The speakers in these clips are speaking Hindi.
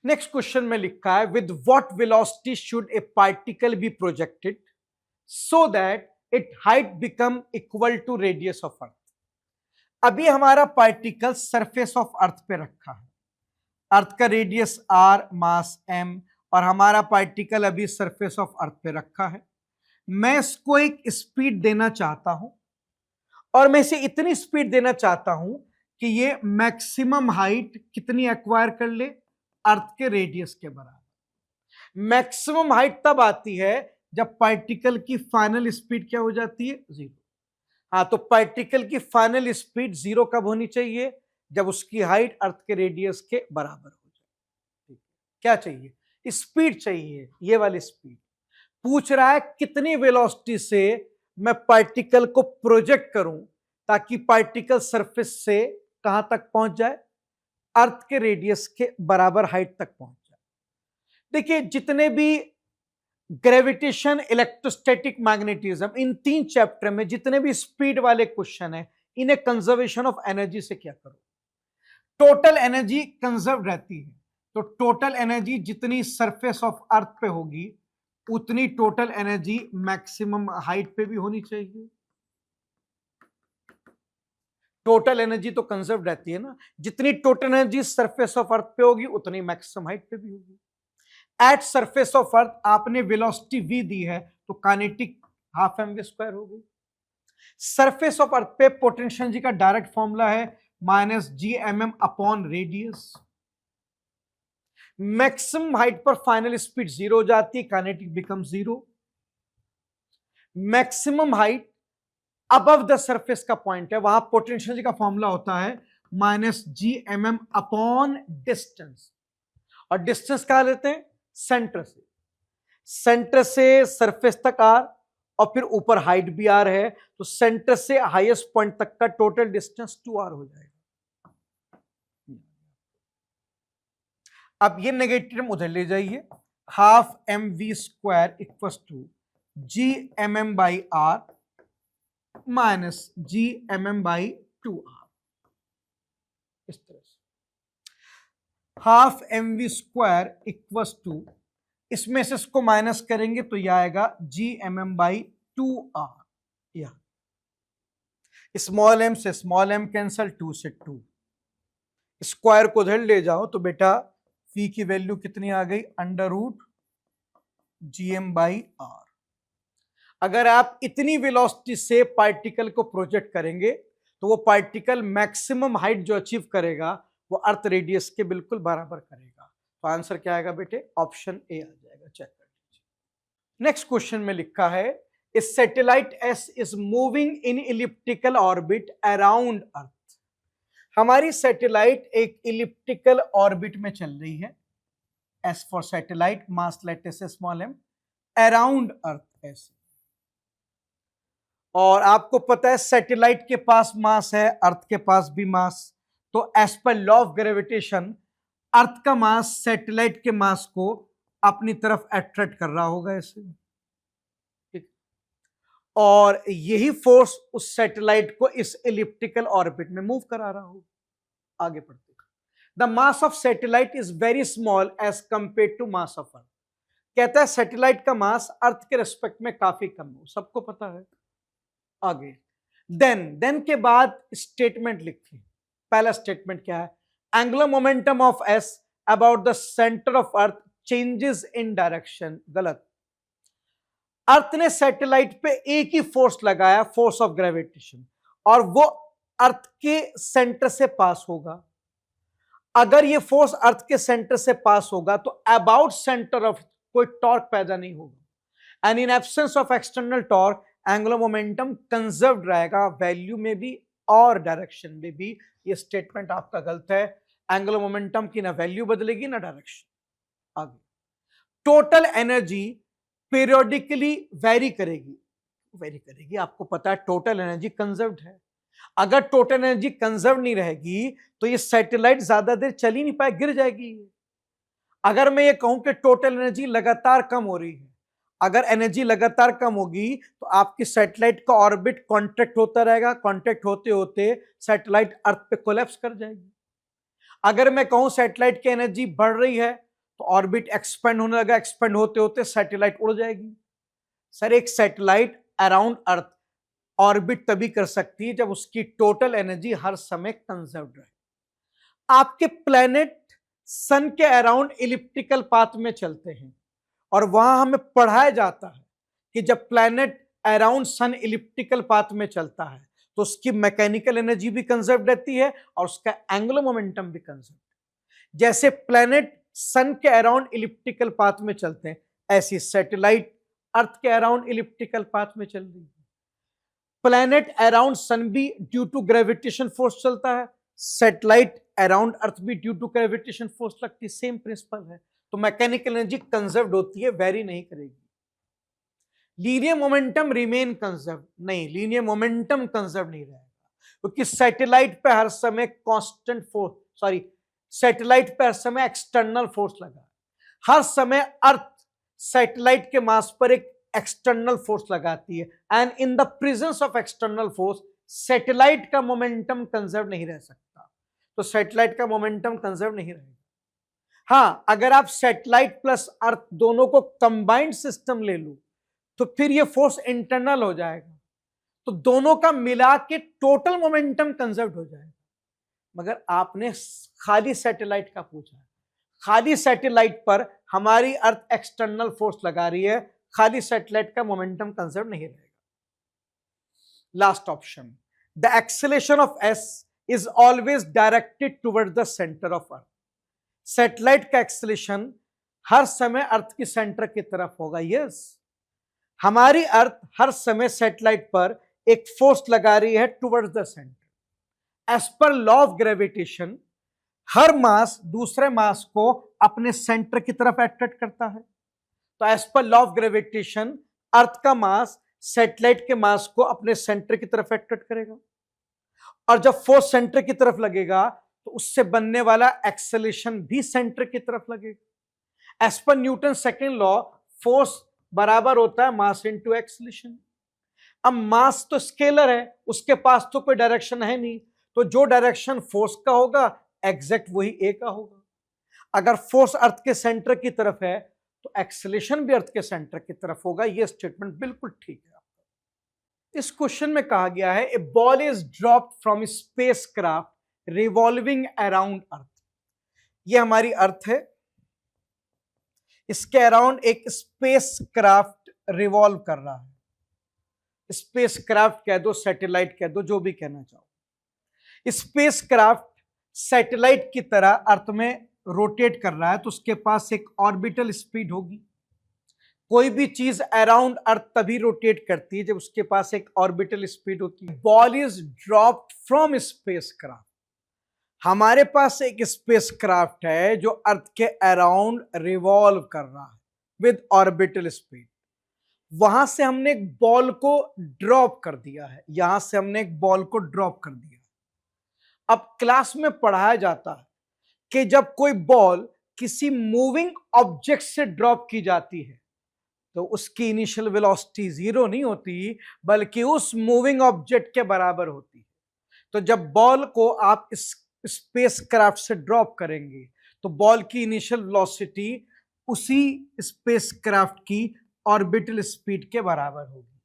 नेक्स्ट क्वेश्चन में लिखा है with what velocity should a particle be projected so that it height become equal to radius of earth. अभी हमारा पार्टिकल सरफेस ऑफ अर्थ पे रखा है, अर्थ का रेडियस आर, मास एम, और हमारा पार्टिकल अभी सरफेस ऑफ अर्थ पे रखा है। मैं इसको एक स्पीड देना चाहता हूं और मैं इसे इतनी स्पीड देना चाहता हूं कि ये मैक्सिमम हाइट कितनी एक्वायर कर ले, अर्थ के रेडियस के बराबर। मैक्सिमम हाइट तब आती है जब पार्टिकल की फाइनल स्पीड क्या हो जाती है, जीरो। हाँ, तो पार्टिकल की फाइनल स्पीड जीरो कब होनी चाहिए, जब उसकी हाइट अर्थ के रेडियस के बराबर हो जाए। क्या चाहिए, स्पीड चाहिए, ये वाली स्पीड। पूछ रहा है कितनी वेलोसिटी से मैं पार्टिकल को प्रोजेक्ट करूं ताकि पार्टिकल सरफेस से कहां तक पहुंच जाए, अर्थ के रेडियस के बराबर हाइट तक पहुंच जाए। देखिए, जितने भी ग्रेविटेशन, इलेक्ट्रोस्टैटिक मैग्नेटिज्म, इन तीन चैप्टर में जितने भी स्पीड वाले क्वेश्चन है, इन्हें कंजर्वेशन ऑफ एनर्जी से क्या करो, टोटल एनर्जी कंजर्व रहती है। तो टोटल एनर्जी जितनी सरफेस ऑफ अर्थ पे होगी उतनी टोटल एनर्जी मैक्सिमम हाइट पे भी होनी चाहिए। टोटल एनर्जी तो कंजर्व रहती है ना, जितनी total energy surface of earth पे होगी उतनी मैक्सिमम हाइट पे भी होगी। एट सरफेस ऑफ अर्थ आपने वेलोसिटी v दी है, तो kinetic half m v square होगी। सरफेस ऑफ अर्थ पे पोटेंशियल एनर्जी का डायरेक्ट फॉर्मूला है minus G M m upon radius. Maximum height पर फाइनल स्पीड जीरो हो जाती है, kinetic become zero. Maximum height above the surface का पॉइंट है, वहां पोटेंशियल एनर्जी का फॉर्मूला होता है minus G M m upon distance. और डिस्टेंस कहां लेते हैं, सेंटर से। सेंटर से सरफेस तक आर और फिर ऊपर हाइट भी आर है, तो सेंटर से हाईएस्ट पॉइंट तक का टोटल डिस्टेंस 2r हो जाएगा। अब ये नेगेटिव टर्म उधर ले जाइए, half m v square equal to G M m by r minus G M m by 2r। इस तरह से half m v square equal to, इसमें से इसको माइनस करेंगे तो यह आएगा जी एम एम बाई 2r। या स्मॉल एम से स्मॉल एम कैंसल, 2 से 2, स्क्वायर को उधर ले जाओ तो बेटा फी की वैल्यू कितनी आ गई, under root G M by r. अगर आप इतनी वेलोसिटी से पार्टिकल को प्रोजेक्ट करेंगे तो वो पार्टिकल मैक्सिमम हाइट जो अचीव करेगा वो अर्थ रेडियस के बिल्कुल बराबर करेगा। तो आंसर क्या आएगा बेटे, ऑप्शन ए आ जाएगा। चेक कर लीजिए। नेक्स्ट क्वेश्चन में लिखा है a satellite S is moving in elliptical orbit around earth. हमारी सैटेलाइट एक इलिप्टिकल ऑर्बिट में चल रही है, S for satellite, mass let's small m, around earth S. और आपको पता है सैटेलाइट के पास मास है, अर्थ के पास भी मास, तो as per law of gravitation अर्थ का मास सैटेलाइट के मास को अपनी तरफ अट्रैक्ट कर रहा होगा ऐसे, ठीक। और यही फोर्स उस सैटेलाइट को इस इलिप्टिकल ऑर्बिट में मूव करा रहा होगा। आगे पढ़ते, the mass of satellite is very small as compare to mass of earth. कहता है सैटेलाइट का मास अर्थ के रेस्पेक्ट में काफी कम है, सबको पता है। आगे देन के बाद स्टेटमेंट लिखी। पहला स्टेटमेंट क्या है, angular momentum of S about the centre of earth changes in direction. गलत। अर्थ ने सैटेलाइट पे एक ही फोर्स लगाया, फोर्स ऑफ ग्रेविटेशन, और वो अर्थ के सेंटर से पास होगा। अगर ये फोर्स अर्थ के सेंटर से पास होगा तो अबाउट सेंटर ऑफ कोई टॉर्क पैदा नहीं होगा, and in absence of external torque angular momentum conserve रहेगा, वैल्यू में भी और डायरेक्शन में भी। ये स्टेटमेंट आपका गलत है। एंगुलर मोमेंटम की ना वैल्यू बदलेगी ना डायरेक्शन। आगे, टोटल एनर्जी पीरियोडिकली वेरी करेगी। आपको पता है टोटल एनर्जी कंजर्व्ड है। अगर टोटल एनर्जी कंजर्व नहीं रहेगी तो ये सैटेलाइट ज्यादा देर चल ही नहीं पाए, गिर जाएगी। अगर मैं ये कहूं कि टोटल एनर्जी लगातार कम हो रही है, अगर एनर्जी लगातार कम होगी तो आपकी सैटेलाइट का ऑर्बिट कॉन्ट्रैक्ट होता रहेगा, कॉन्ट्रैक्ट होते होते सैटेलाइट अर्थ पे कोलैप्स कर जाएगी। अगर मैं कहूं सैटेलाइट की एनर्जी बढ़ रही है तो ऑर्बिट एक्सपेंड होने लगा, एक्सपेंड होते होते सैटेलाइट उड़ जाएगी। सर एक सैटेलाइट अराउंड अर्थ ऑर्बिट तभी कर सकती है जब उसकी टोटल एनर्जी हर समय कंजर्व्ड रहे। आपके प्लेनेट सन के अराउंड इलिप्टिकल पाथ में चलते हैं और वहां हमें पढ़ाया जाता है कि जब planet around sun elliptical path में चलता है तो उसकी मैकेनिकल एनर्जी भी कंजर्व रहती है और उसका एंगुलर मोमेंटम भी कंजर्व। जैसे प्लेनेट सन के अराउंड इलिप्टिकल पाथ में चलते हैं, ऐसी सैटेलाइट अर्थ के अराउंड इलिप्टिकल पाथ में चल रही है। प्लेनेट अराउंड सन भी ड्यू टू ग्रेविटेशन फोर्स चलता है, सैटेलाइट अराउंड अर्थ भी ड्यू टू ग्रेविटेशन फोर्स लगती है, सेम प्रिंसिपल है। तो मैकेनिकल एनर्जी कंजर्व होती है, वेरी नहीं करेगी। लीनियर मोमेंटम रिमेन कंजर्व, नहीं, लीनियर मोमेंटम कंजर्व नहीं रहेगा क्योंकि सैटेलाइट पे हर समय कांस्टेंट फोर्स, सैटेलाइट पे हर समय एक्सटर्नल फोर्स लगा, हर समय अर्थ सैटेलाइट के मास पर एक एक्सटर्नल फोर्स लगाती है and in the presence of external force satellite का मोमेंटम कंजर्व नहीं रह सकता। तो सैटेलाइट का मोमेंटम कंजर्व नहीं रहेगा। हाँ, अगर आप सैटेलाइट प्लस अर्थ दोनों को कंबाइंड सिस्टम ले लो तो फिर ये फोर्स इंटरनल हो जाएगा, तो दोनों का मिला के टोटल मोमेंटम कंजर्व हो जाएगा। मगर आपने खाली सैटेलाइट का पूछा, खाली सैटेलाइट पर हमारी अर्थ एक्सटर्नल फोर्स लगा रही है, खाली सैटेलाइट का मोमेंटम कंजर्व नहीं रहेगा। Last option, the acceleration of S is always directed toward the centre of earth. Satellite का एक्सेलरेशन हर समय अर्थ की सेंटर की तरफ होगा। यस, हमारी अर्थ हर समय सैटेलाइट पर एक फोर्स लगा रही है towards the centre. As per law of gravitation हर मास दूसरे मास को अपने सेंटर की तरफ अट्रैक्ट करता है। तो as per law of gravitation अर्थ का मास सैटेलाइट के मास को अपने सेंटर की तरफ अट्रैक्ट करेगा और जब फोर्स सेंटर की तरफ लगेगा तो उससे बनने वाला एक्सेलरेशन भी सेंटर की तरफ लगेगा। As per Newton second law force बराबर होता है मास इनटू एक्सेलरेशन। अब मास तो स्केलर है, उसके पास तो कोई डायरेक्शन है नहीं, तो जो डायरेक्शन फोर्स का होगा एग्जैक्ट वही ए का होगा। अगर फोर्स अर्थ के सेंटर की तरफ है तो एक्सेलरेशन भी अर्थ के सेंटर की तरफ होगा। यह स्टेटमेंट बिल्कुल ठीक है। इस क्वेश्चन में कहा गया है a ball is dropped from spacecraft revolving around earth. यह हमारी अर्थ है, इसके अराउंड एक स्पेस क्राफ्ट रिवॉल्व कर रहा है। स्पेस क्राफ्ट कह दो, सैटेलाइट कह दो, जो भी कहना चाहो। स्पेस क्राफ्ट सैटेलाइट की तरह अर्थ में रोटेट कर रहा है तो उसके पास एक ऑर्बिटल स्पीड होगी। कोई भी चीज अराउंड अर्थ तभी रोटेट करती है जब उसके पास एक ऑर्बिटल स्पीड होती है। Ball is dropped from space craft, हमारे पास एक स्पेस क्राफ्ट है जो अर्थ के अराउंड रिवॉल्व कर रहा है विद ऑर्बिटल स्पीड। वहां से हमने एक बॉल को ड्रॉप कर दिया है, यहां से हमने एक बॉल को ड्रॉप कर दिया। अब क्लास में पढ़ाया जाता है कि जब कोई बॉल किसी मूविंग ऑब्जेक्ट से ड्रॉप की जाती है तो उसकी इनिशियल वेलोसिटी 0 नहीं होती बल्कि उस मूविंग ऑब्जेक्ट के बराबर होती है। तो जब बॉल को आप इस स्पेस क्राफ्ट से ड्रॉप करेंगे तो बॉल की इनिशियल वेलोसिटी उसी स्पेस क्राफ्ट की ऑर्बिटल स्पीड के बराबर होगी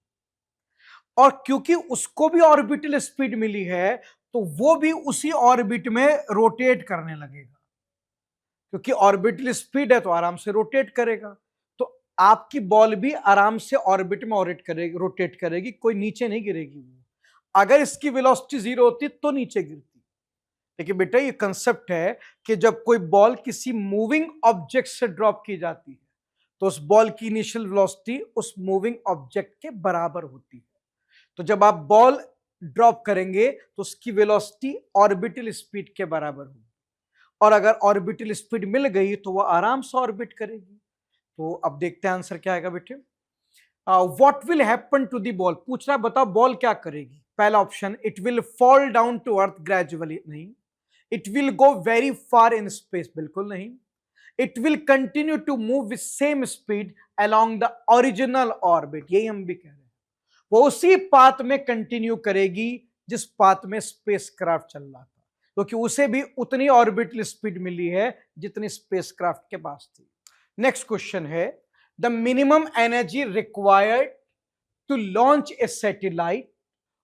और क्योंकि उसको भी ऑर्बिटल स्पीड मिली है तो वो भी उसी ऑर्बिट में रोटेट करने लगेगा। क्योंकि ऑर्बिटल स्पीड है तो आराम से रोटेट करेगा, तो आपकी बॉल भी आराम से ऑर्बिट में रोटेट करेगी, कोई नीचे नहीं गिरेगी। अगर इसकी वेलोसिटी 0 होती तो नीचे गिरती। लेकिन बेटा ये कंसेप्ट है कि जब कोई बॉल किसी मूविंग ऑब्जेक्ट से ड्रॉप की जाती है तो उस बॉल की इनिशियल वेलोसिटी उस मूविंग ऑब्जेक्ट के बराबर होती है। तो जब आप बॉल ड्रॉप करेंगे तो उसकी वेलोसिटी ऑर्बिटल स्पीड के बराबर होगी और अगर ऑर्बिटल स्पीड मिल गई तो वह आराम से ऑर्बिट करेगी। तो अब देखते हैं आंसर क्या आएगा बेटे। What will happen to the ball, पूछ रहा है बताओ बॉल क्या करेगी। पहला option, it will fall down to earth gradually, नहीं। It will go very far in space, बिल्कुल नहीं। It will continue to move with same speed along the original orbit, यही हम भी कह रहे हैं। वो उसी पाथ में कंटिन्यू करेगी जिस पाथ में स्पेस क्राफ्ट चल रहा था। क्योंकि उसे भी उतनी ऑर्बिटल स्पीड मिली है जितनी स्पेसक्राफ्ट के पास थी। नेक्स्ट क्वेश्चन है, the minimum energy required to launch a satellite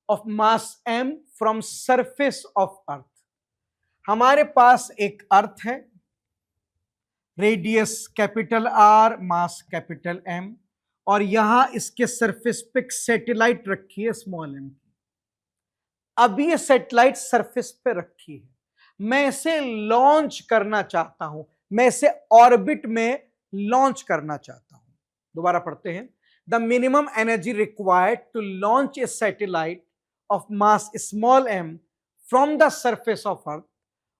of mass m from surface of earth. हमारे पास एक अर्थ है, radius capital R, mass capital M, और यहां इसके सरफेस पे एक सैटेलाइट रखी है स्मॉल m की। अब ये सैटेलाइट सरफेस पे रखी है, मैं इसे लॉन्च करना चाहता हूं, मैं इसे ऑर्बिट में लॉन्च करना चाहता हूं। दोबारा पढ़ते हैं, the minimum energy required to launch a satellite of mass small m from the surface of earth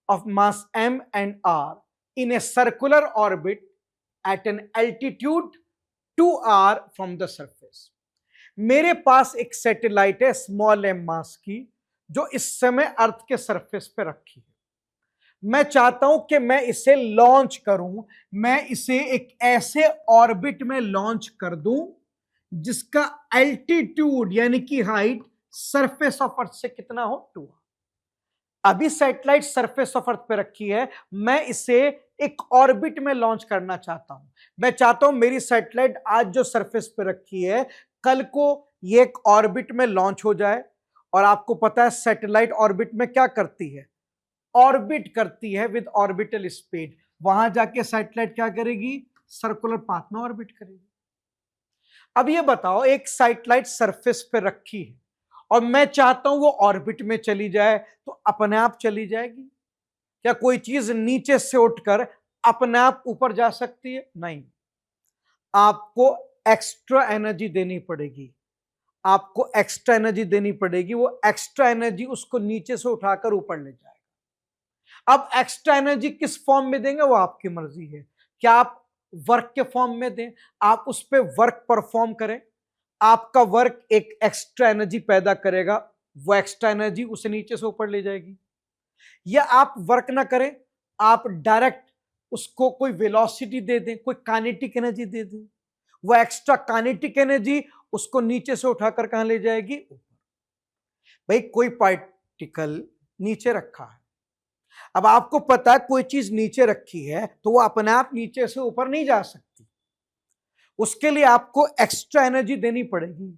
of mass m and r in a circular orbit at an altitude 2r from the surface। मेरे पास एक सैटेलाइट है स्मॉल m मास की, जो इस समय अर्थ के सरफेस पे रखी है। मैं चाहता हूं कि मैं इसे लॉन्च करूं, मैं इसे एक ऐसे ऑर्बिट में लॉन्च कर दूं जिसका एल्टीट्यूड यानी कि हाइट सरफेस ऑफ अर्थ से कितना हो, 2r। अभी सैटेलाइट सरफेस ऑफ अर्थ पे रखी है, मैं इसे एक ऑर्बिट में लॉन्च करना चाहता हूं। मैं चाहता हूं मेरी सैटेलाइट आज जो सरफेस पे रखी है, कल को ये एक ऑर्बिट में लॉन्च हो जाए। और आपको पता है सैटेलाइट ऑर्बिट में क्या करती है, ऑर्बिट करती है विद ऑर्बिटल स्पीड। वहां जाके सैटेलाइट क्या करेगी, सर्कुलर पाथ में ऑर्बिट करेगी। अब ये बताओ, एक सैटेलाइट सरफेस पे रखी है और मैं चाहता हूं वो ऑर्बिट में चली जाए, तो अपने आप चली जाएगी? क्या कोई चीज नीचे से उठकर अपने आप ऊपर जा सकती है? नहीं, आपको एक्स्ट्रा एनर्जी देनी पड़ेगी, आपको एक्स्ट्रा एनर्जी देनी पड़ेगी। वो एक्स्ट्रा एनर्जी उसको नीचे से उठाकर ऊपर ले जाएगा। अब एक्स्ट्रा एनर्जी किस फॉर्म में देंगे वो आपकी मर्जी है। क्या आप वर्क के फॉर्म में दें, आप उस पर वर्क परफॉर्म करें, आपका वर्क एक एक्स्ट्रा एनर्जी पैदा करेगा, वो एक्स्ट्रा एनर्जी उसे नीचे से ऊपर ले जाएगी। या आप वर्क ना करें, आप डायरेक्ट उसको कोई वेलोसिटी दे दें, कोई काइनेटिक एनर्जी दे दें, वो एक्स्ट्रा काइनेटिक एनर्जी उसको नीचे से उठाकर कहां ले जाएगी, ऊपर। भाई कोई पार्टिकल नीचे रखा है, अब आपको पता है कोई चीज नीचे रखी है तो वो अपने आप नीचे से ऊपर नहीं जा सकती, उसके लिए आपको एक्स्ट्रा एनर्जी देनी पड़ेगी।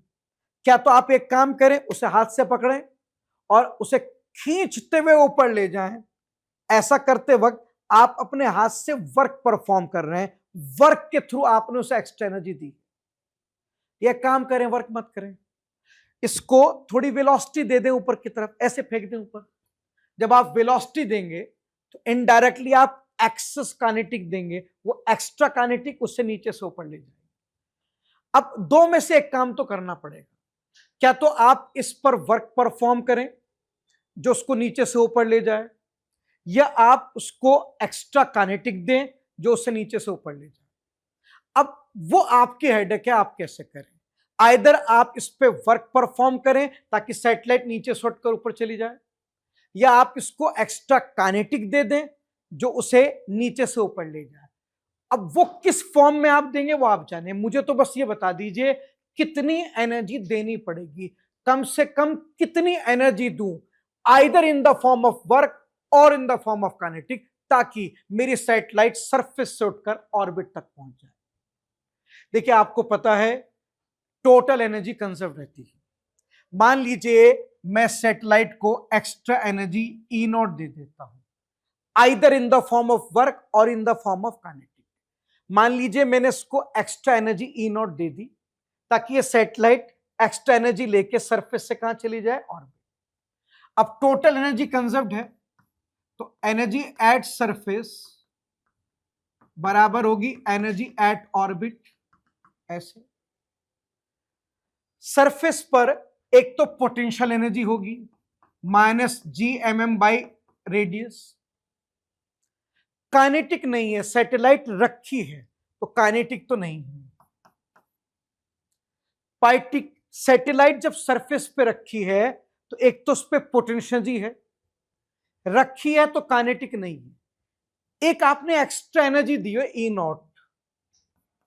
क्या तो आप एक काम करें, उसे हाथ से पकड़ें और उसे खींचते हुए ऊपर ले जाएं। ऐसा करते वक्त आप अपने हाथ से वर्क परफॉर्म कर रहे हैं, वर्क के थ्रू आपने उसे एक्स्ट्रा एनर्जी दी। यह काम करें, वर्क मत करें, इसको थोड़ी वेलोसिटी दे दें ऊपर की तरफ, ऐसे फेंक दें ऊपर। जब आप वेलोसिटी देंगे तो इनडायरेक्टली आप एक्सेस काइनेटिक देंगे, वो एक्स्ट्रा काइनेटिक उससे नीचे से ऊपर ले जाएंगे। अब दो में से एक काम तो करना पड़ेगा, क्या तो आप इस पर वर्क परफॉर्म करें जो उसको नीचे से ऊपर ले जाए, या आप उसको एक्स्ट्रा काइनेटिक दें जो उससे नीचे से ऊपर ले जाए। अब वो आपकी हेडेक है, आप कैसे करें। आइदर आप इस पे वर्क परफॉर्म करें ताकि सैटेलाइट नीचे से उठकर ऊपर चली जाए, या आप इसको एक्स्ट्रा काइनेटिक दे दें जो उसे नीचे से ऊपर ले जाए। अब वो किस फॉर्म में आप देंगे वो आप जाने, मुझे तो बस ये बता दीजिए कितनी एनर्जी देनी पड़ेगी, कम से कम कितनी एनर्जी दूं, either in the form of work और in the form of kinetic, ताकि मेरी सैटेलाइट सरफेस से उठकर ऑर्बिट तक पहुंच जाए। देखिए आपको पता है टोटल एनर्जी कंजर्व रहती है। मान लीजिए मैं सैटेलाइट को एक्स्ट्रा एनर्जी ई नॉट दे देता हूं, either in the form of work और in the form of kinetic. मान लीजिए मैंने इसको एक्स्ट्रा एनर्जी ई नॉट दे दी ताकि ये सैटेलाइट एक्स्ट्रा एनर्जी लेके सरफेस से कहां चली जाए, ऑर्बिट। अब टोटल एनर्जी कंजर्व्ड है तो एनर्जी एट सरफेस बराबर होगी एनर्जी एट ऑर्बिट। ऐसे सरफेस पर एक तो पोटेंशियल एनर्जी होगी -Gmm रेडियस। काइनेटिक नहीं है, सैटेलाइट रखी है तो काइनेटिक तो नहीं है। पार्टिक सैटेलाइट जब सरफेस पे रखी है तो एक तो उस पर पोटेंशियल एनर्जी है, रखी है तो काइनेटिक नहीं है। एक आपने एक्स्ट्रा एनर्जी दी है ई नॉट,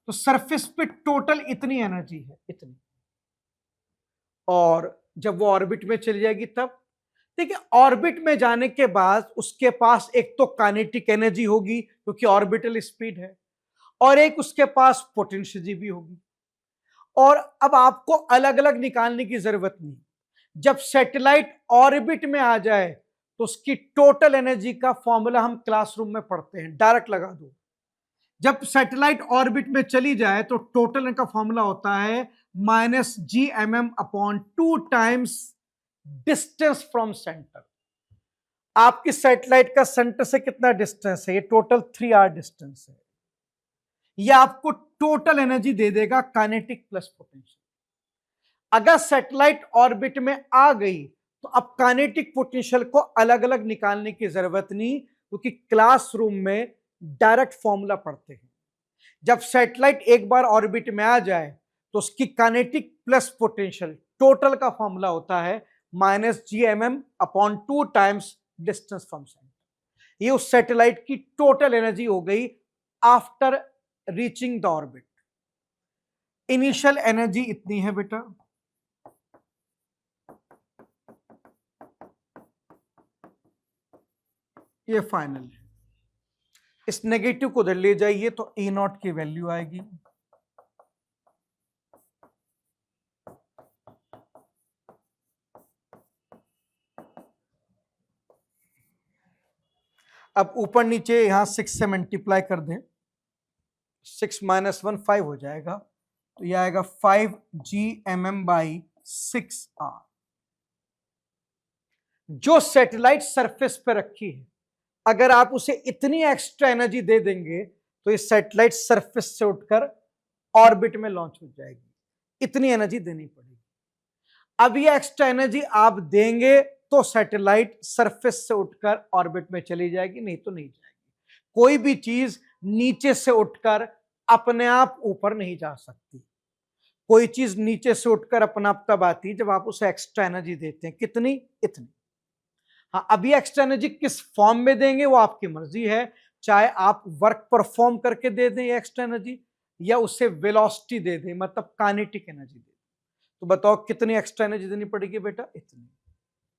तो सरफेस पे टोटल इतनी एनर्जी है, इतनी। और जब वो ऑर्बिट में चली जाएगी तब देखिए ऑर्बिट में जाने के बाद उसके पास एक तो काइनेटिक एनर्जी होगी क्योंकि ऑर्बिटल स्पीड है, और एक उसके पास पोटेंशियल भी होगी। और अब आपको अलग अलग निकालने की जरूरत नहीं। जब सैटेलाइट ऑर्बिट में आ जाए तो उसकी टोटल एनर्जी का फॉर्मूला हम क्लासरूम में पढ़ते हैं, डायरेक्ट लगा दो। जब सैटेलाइट ऑर्बिट में चली जाए तो टोटल का फॉर्मूला होता है -GMM/2 times distance from centre. आपकी सैटेलाइट का सेंटर से कितना डिस्टेंस है? ये टोटल 3R डिस्टेंस है। ये आपको टोटल एनर्जी दे देगा, काइनेटिक प्लस पोटेंशियल। अगर सैटेलाइट ऑर्बिट में आ गई तो अब काइनेटिक पोटेंशियल को अलग अलग निकालने की जरूरत नहीं, क्योंकि क्लासरूम में डायरेक्ट फॉर्मूला पढ़ते हैं। जब सैटेलाइट एक बार ऑर्बिट में आ जाए तो उसकी काइनेटिक प्लस पोटेंशियल टोटल का फॉर्मूला होता है -GMM/2 times distance from centre. ये उस सैटेलाइट की टोटल एनर्जी हो गई after reaching the orbit. Initial energy इतनी है बेटा, ये फाइनल है। इस नेगेटिव को उधर ले जाइए तो E0 की वैल्यू आएगी। अब ऊपर नीचे यहां 6 से मल्टीप्लाई कर दें, 6 - 1 5 हो जाएगा, तो यह आएगा 5GMM/6R। जो सैटेलाइट सरफेस पे रखी है, अगर आप उसे इतनी एक्स्ट्रा एनर्जी दे देंगे तो ये सैटेलाइट सरफेस से उठकर ऑर्बिट में लॉन्च हो जाएगी। इतनी एनर्जी देनी पड़ेगी। अब ये एक्स्ट्रा एनर्जी आप देंगे तो सैटेलाइट सरफेस से उठकर ऑर्बिट में चली जाएगी, नहीं तो नहीं जाएगी। कोई भी चीज नीचे से उठकर अपने आप ऊपर नहीं जा सकती। कोई चीज नीचे से उठकर अपने आप तब आती है जब आप उसे एक्स्ट्रा एनर्जी देते हैं। कितनी? इतनी। हाँ, अभी एक्स्ट्रा एनर्जी किस फॉर्म में देंगे वो आपकी मर्जी है, चाहे आप वर्क परफॉर्म करके दे दें एक्स्ट्रा एनर्जी, या उसे वेलोसिटी दे दें, मतलब काइनेटिक एनर्जी दे दें। तो बताओ कितनी एक्स्ट्रा एनर्जी देनी पड़ेगी बेटा? इतनी।